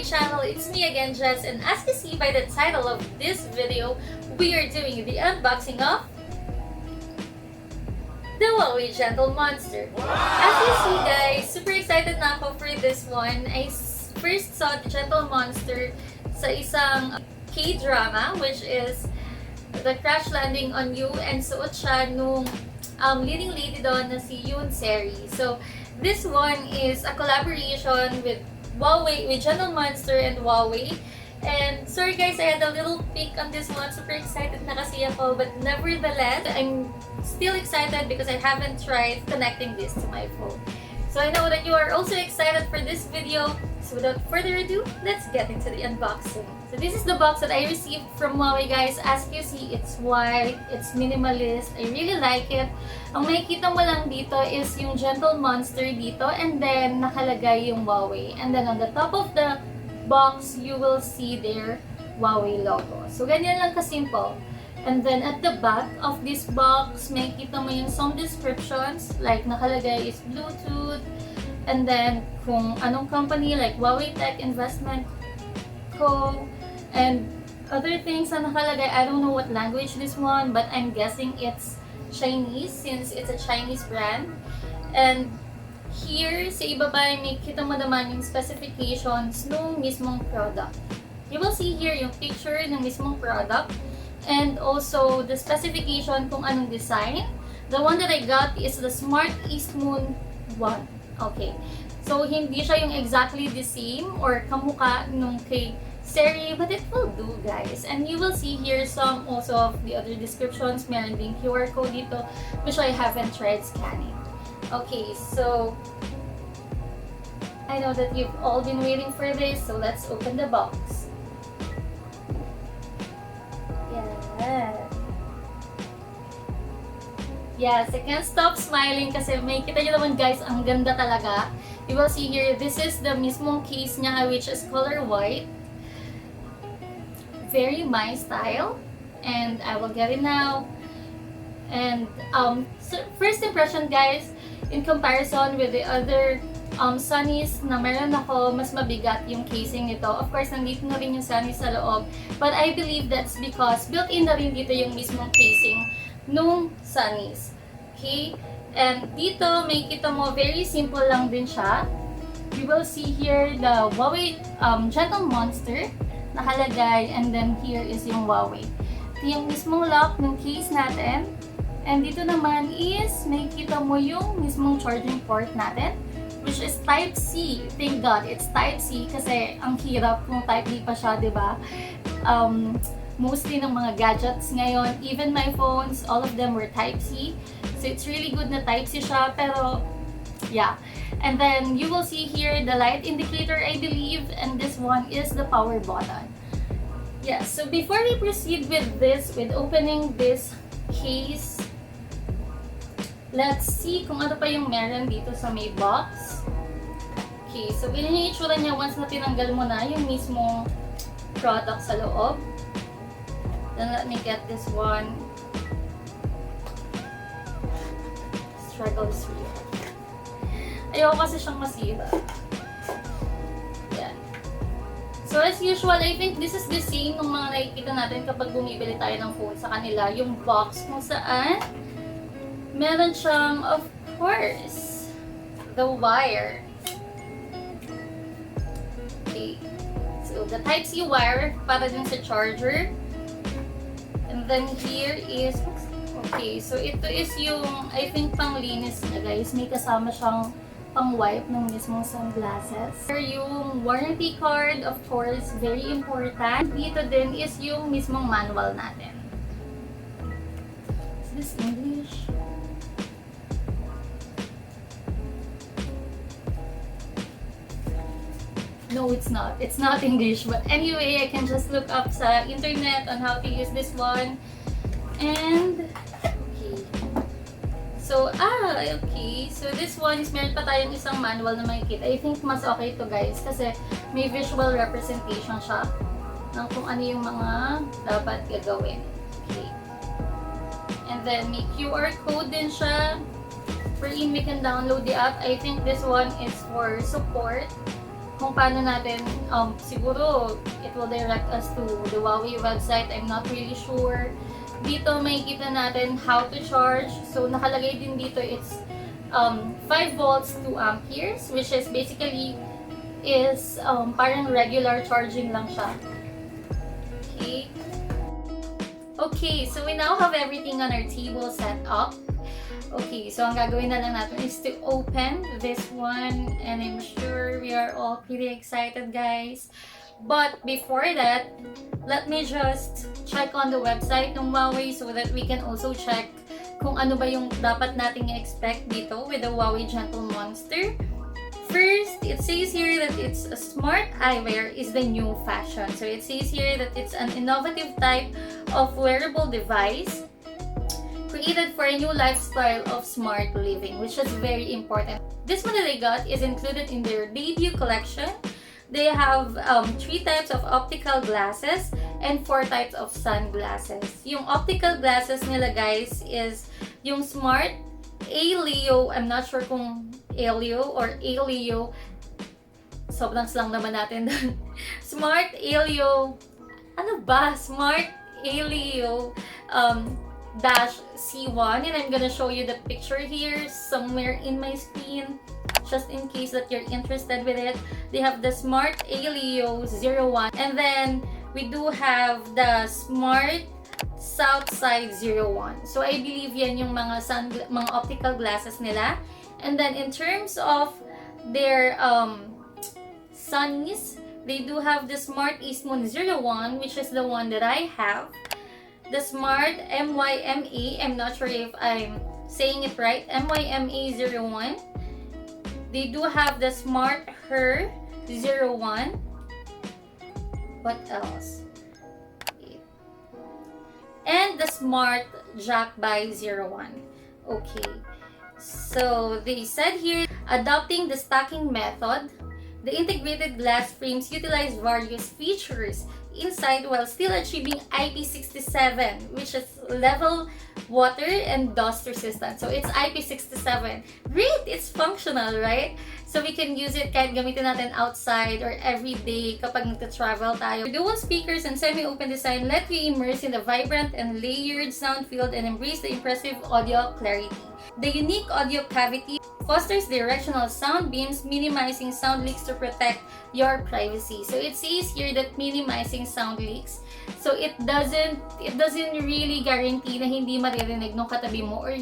my channel, it's me again, Jess, and as you see by the title of this video, we are doing the unboxing of the Huawei Gentle Monster. As you see guys, super excited na ako for this one. I first saw the Gentle Monster sa isang K-drama, which is The Crash Landing on You, and suot siya nung leading lady doon na si Yoon Seri. So, this one is a collaboration with Huawei, with Gentle Monster and Huawei. And sorry guys, I had a little peek on this one. Super excited na kasi ako, but nevertheless, I'm still excited because I haven't tried connecting this to my phone. So I know that you are also excited for this video. So without further ado, let's get into the unboxing. So this is the box that I received from Huawei guys. As you see, it's white, it's minimalist. I really like it. Ang makikita mo lang dito is yung Gentle Monster dito, and then nakalagay yung Huawei. And then on the top of the box, you will see their Huawei logo. So ganyan lang kasimple. And then at the back of this box, makikita mo yung some descriptions, like nakalagay is Bluetooth, and then kung anong company, like Huawei Tech Investment Co. And other things na nakalagay. I don't know what language this one, but I'm guessing it's Chinese since it's a Chinese brand. And here, sa ibaba, may kita mo naman yung specifications ng mismong product. You will see here yung picture ng mismong product and also the specification kung anong design. The one that I got is the Smart East Moon 1. Okay. So, hindi siya yung exactly the same or kamukha nung kay Seri, but it will do guys. And you will see here some also of the other descriptions. Meron ding QR code dito, which I haven't tried scanning. Okay, so I know that you've all been waiting for this, so let's open the box. Yes, I can't stop smiling kasi may kita nyo naman guys, ang ganda talaga. You will see here, this is the mismong case niya, which is color white. Very my style, and I will get it now. And so first impression guys, in comparison with the other Sunnies na meron ako, mas mabigat yung casing nito. Of course, nandito na rin yung Sunnies sa loob, but I believe that's because built-in na rin dito yung mismong casing nung Sunnies. Okay? And dito, may kita mo, very simple lang din siya. You will see here the Huawei Gentle Monster nakalagay, and then here is yung Huawei. Ito yung mismong lock ng case natin. And dito naman is, may kita mo yung mismong charging port natin, which is Type-C. Thank God, it's Type-C kasi ang hirap kung Type-D pa siya, diba? Mostly ng mga gadgets ngayon, even my phones, all of them were Type-C. So it's really good na Type-C siya, pero yeah. And then you will see here the light indicator, I believe, and this one is the power button. Yeah, so before we proceed with this, with opening this case, let's see kung ano pa yung meron dito sa may box. Okay, so ganyan yung itsura niya once na tinanggal mo na yung mismong product sa loob. Then let me get this one. Struggle is real. Ayoko kasi siyang masira. Yan. So as usual, I think this is the same ng mga nakikita natin kapag bumibili tayo ng phone sa kanila. Yung box kung saan meron siyang, of course, the wire. Okay. So the Type-C wire para din sa charger. And then here is, okay, so ito is yung, I think, panglinis niya guys. May kasama siyang pang-wipe ng mismong sunglasses. Yung warranty card, of course, very important. Dito din is yung mismong manual natin. Is this English? No, it's not. It's not English. But anyway, I can just look up sa internet on how to use this one. And, okay. So, okay. So, this one is meron pa tayong isang manual na makikita. I think mas okay ito guys kasi may visual representation siya ng kung ano yung mga dapat gagawin. Okay. And then, may QR code din siya wherein we can download the app. I think this one is for support kung paano natin, siguro it will direct us to the Huawei website. I'm not really sure. Dito makikita natin how to charge. So nakalagay din dito it's 5 volts 2 amperes, which is basically is parang regular charging lang siya. Okay. Okay, so we now have everything on our table set up. Okay, so ang gagawin na lang natin is to open this one, and I'm sure we are all pretty excited, guys. But before that, let me just check on the website ng Huawei so that we can also check kung ano ba yung dapat nating expect dito with the Huawei Gentle Monster. First, it says here that it's a smart eyewear is the new fashion. So it says here that it's an innovative type of wearable device created for a new lifestyle of smart living, which is very important. This one that I got is included in their debut collection. They have 3 types of optical glasses and 4 types of sunglasses. Yung optical glasses nila, guys, is yung smart A-Leo. I'm not sure kung A-Leo or A-Leo. Sobrang slang naman natin doon. Smart A-Leo. Ano ba? Smart A-Leo dash C1. And I'm gonna show you the picture here somewhere in my screen, just in case that you're interested with it. They have the Smart A-Leo 01. And then we do have the Smart Southside 01. So I believe yan yung mga optical glasses nila. And then in terms of their sunnies, they do have the Smart Eastmoon 01, which is the one that I have. The Smart MYMA, I'm not sure if I'm saying it right, MYMA 01. They do have the Smart Her 01. What else? And the Smart Jack by 01. Okay. So they said here, adopting the stacking method, the integrated glass frames utilize various features inside while still achieving IP67, which is level water and dust resistant. So it's IP67. Great! It's functional, right? So we can use it kahit gamitin natin outside or everyday kapag nagta-travel tayo. Dual speakers and semi-open design let you immerse in the vibrant and layered sound field and embrace the impressive audio clarity. The unique audio cavity fosters directional sound beams, minimizing sound leaks to protect your privacy. So it says here that minimizing sound leaks. So it doesn't really guarantee na hindi maririnig nung katabi mo or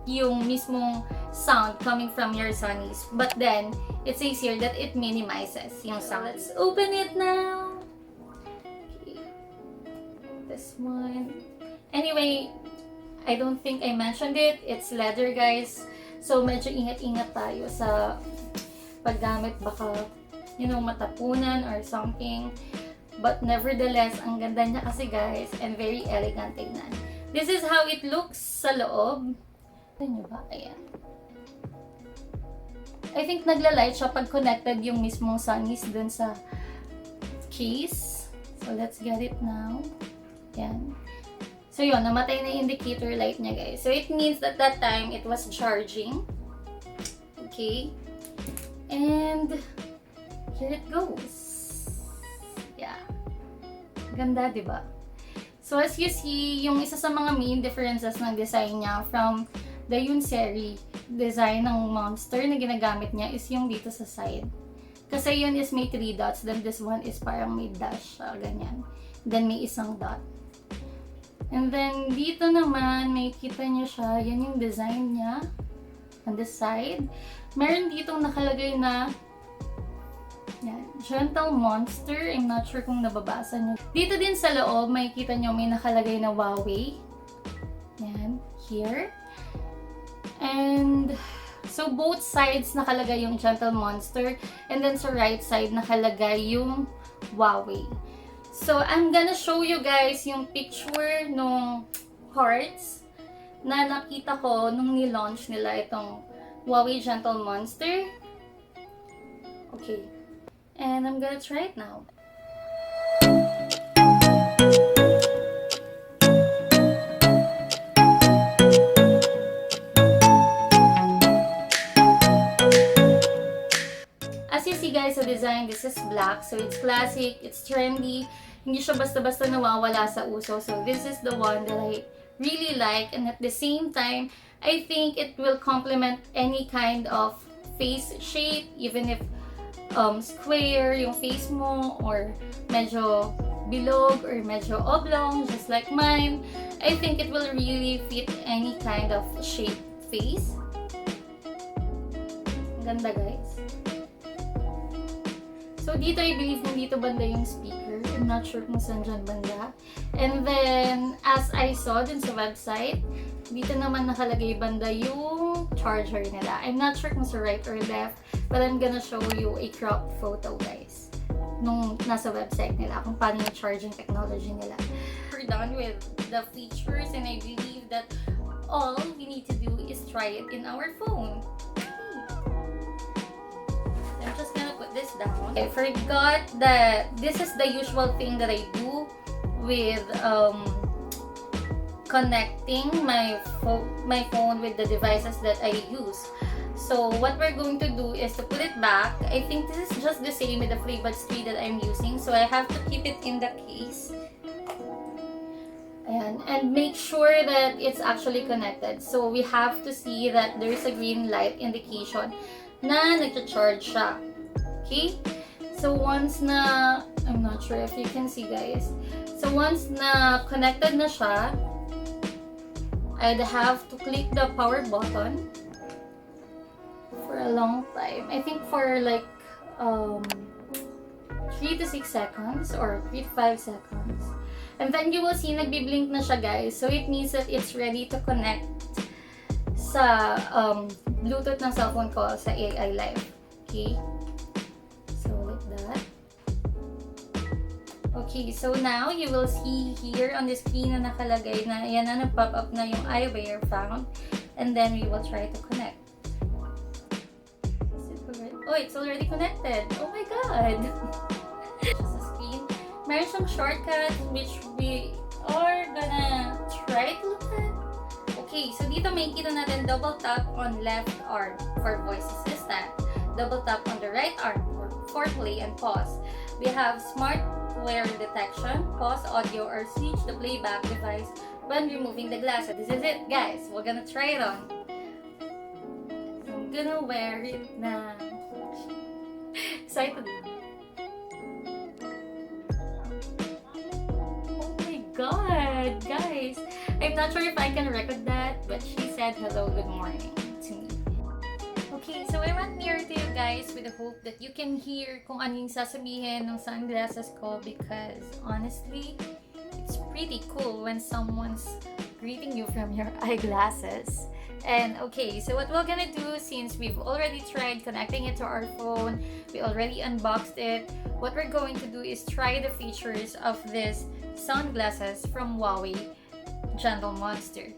yung mismong sound coming from your sunnies. But then it says here that it minimizes yung sound. Let's open it now. Okay. This one. Anyway, I don't think I mentioned it. It's leather, guys. So, medyo ingat-ingat tayo sa paggamit. Baka, matapunan or something. But nevertheless, ang ganda niya kasi, guys. And very elegant tignan. This is how it looks sa loob. Ito nyo ba? Ayan. I think nagla-light siya pag connected yung mismong sunnies dun sa case. So, let's get it now. Ayan. So yun, namatay na yung indicator light niya, guys. So it means that that time it was charging. Okay. And here it goes. Yeah. Ganda, diba? So as you see, yung isa sa mga main differences ng design niya from the Unseri design ng Monster na ginagamit niya is yung dito sa side. Kasi yun is may 3 dots, then this one is parang may dash, ganyan. Then may isang dot. And then, dito naman, may kita nyo siya. Yan yung design niya. On the side. Meron ditong nakalagay na yan, Gentle Monster. I'm not sure kung nababasa nyo. Dito din sa loob, may kita nyo may nakalagay na Huawei. Yan. Here. And, so both sides nakalagay yung Gentle Monster. And then sa right side, nakalagay yung Huawei. So, I'm gonna show you guys yung picture nung parts na nakita ko nung ni-launch nila itong Huawei Gentle Monster. Okay. And I'm gonna try it now. As you see, guys, the design, this is black. So it's classic, it's trendy. Hindi siya basta-basta nawawala sa uso. So this is the one that I really like, and at the same time, I think it will complement any kind of face shape, even if square yung face mo or medyo bilog or medyo oblong, just like mine. I think it will really fit any kind of shape face. Ganda, guys. So dito, I believe dito banda yung speaker. I'm not sure kung saan dyan banda. And then, as I saw dun sa website, dito naman nakalagay banda yung charger nila. I'm not sure kung sa right or left, but I'm gonna show you a crop photo, guys, nung nasa website nila, kung paano yung charging technology nila. We're done with the features, and I believe that all we need to do is try it in our phone. I'm just gonna put this down. I forgot that this is the usual thing that I do with connecting my phone with the devices that I use. So what we're going to do is to put it back. I think this is just the same with the FreeBuds 3 that I'm using. So I have to keep it in the case. And make sure that it's actually connected. So we have to see that there is a green light indication na nag-charge siya. Okay? So once na, I'm not sure if you can see, guys. So once na connected na siya, I'd have to click the power button for a long time. I think for like 3 to 6 seconds or 3 to 5 seconds. And then you will see nagbi-blink na siya, guys. So it means that it's ready to connect sa Bluetooth ng cellphone ko sa AI Live. Okay? So like that. Okay, so now you will see here on the screen na nakalagay na yan na nag-pop up na yung eyewear found. And then we will try to connect. Oh, it's already connected. Oh my god! Just a screen. Meron siyang shortcut which we are gonna try to look at. Okay, so dito may kita natin double tap on left arm for voice assistant. Double tap on the right arm for play and pause. We have smart wear detection, pause audio, or switch the playback device when removing the glasses. This is it, guys. We're gonna try it on. So I'm gonna wear it now. Excited. Oh my god, guys. I'm not sure if I can record that, but she said hello, good morning to me. Okay, so I went near to you guys with the hope that you can hear kung ano yung sasabihin ng sunglasses ko, because honestly, it's pretty cool when someone's greeting you from your eyeglasses. And okay, so what we're gonna do, since we've already tried connecting it to our phone, we already unboxed it, what we're going to do is try the features of this sunglasses from Huawei Gentle Monster.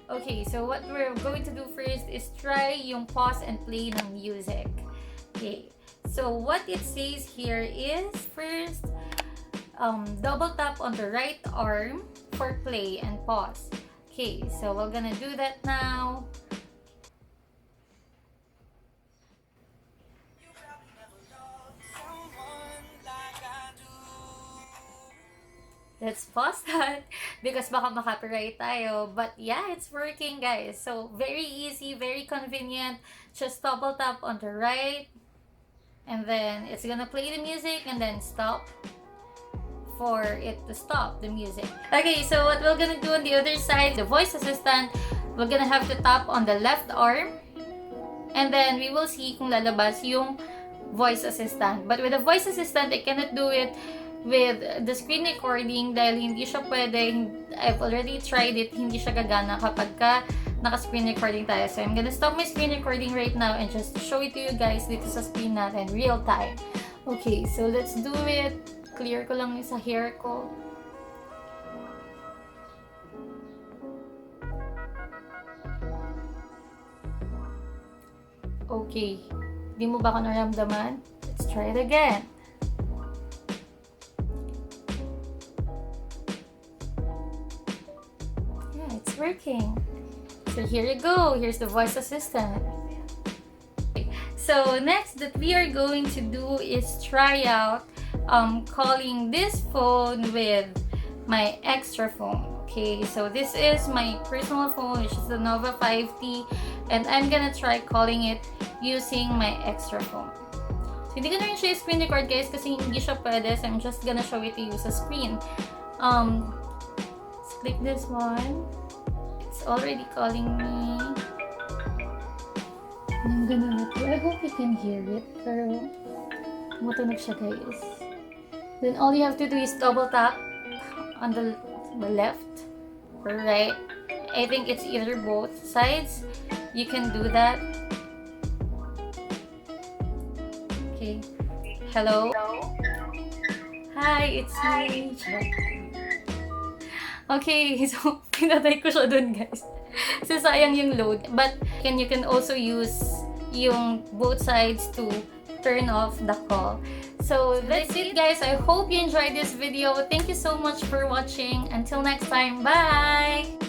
Okay, so what we're going to do first is try yung pause and play ng music. Okay, so what it says here is first, double tap on the right arm for play and pause. Okay, so we're gonna do that now. Let's pause that because baka makapiright tayo. But yeah, it's working, guys. So very easy, very convenient. Just double tap on the right, and then it's gonna play the music and then stop for it to stop the music. Okay, so what we're gonna do on the other side, the voice assistant, we're gonna have to tap on the left arm, and then we will see kung lalabas yung voice assistant. But with the voice assistant, I cannot do it with the screen recording dahil hindi siya pwede. I've already tried it, hindi siya gagana kapag ka naka-screen recording tayo. So I'm gonna stop my screen recording right now and just show it to you guys dito sa screen natin, real time. Okay, so let's do it. Clear ko lang yung sa hair ko. Okay. Di mo ba ako naramdaman? Let's try it again. Yeah, it's working. So here you go. Here's the voice assistant. So next that we are going to do is try out calling this phone with my extra phone. Okay, so this is my personal phone, which is the Nova 5T, and I'm gonna try calling it using my extra phone. So hindi ko na rin siya screen record guys kasi hindi siya pwede, so I'm just gonna show it to you sa screen. Let's click this one. It's already calling me. I'm gonna let you. I hope you can hear it, pero matunog siya guys. Then all you have to do is double tap on the left or right. I think it's either both sides. You can do that. Okay. Hello? Hi, it's me. Okay, so pinatay ko siya dun guys. Kasi sayang yung load. But you can also use yung both sides to turn off the call. So that's it guys. I hope you enjoyed this video. Thank you so much for watching. Until next time, bye!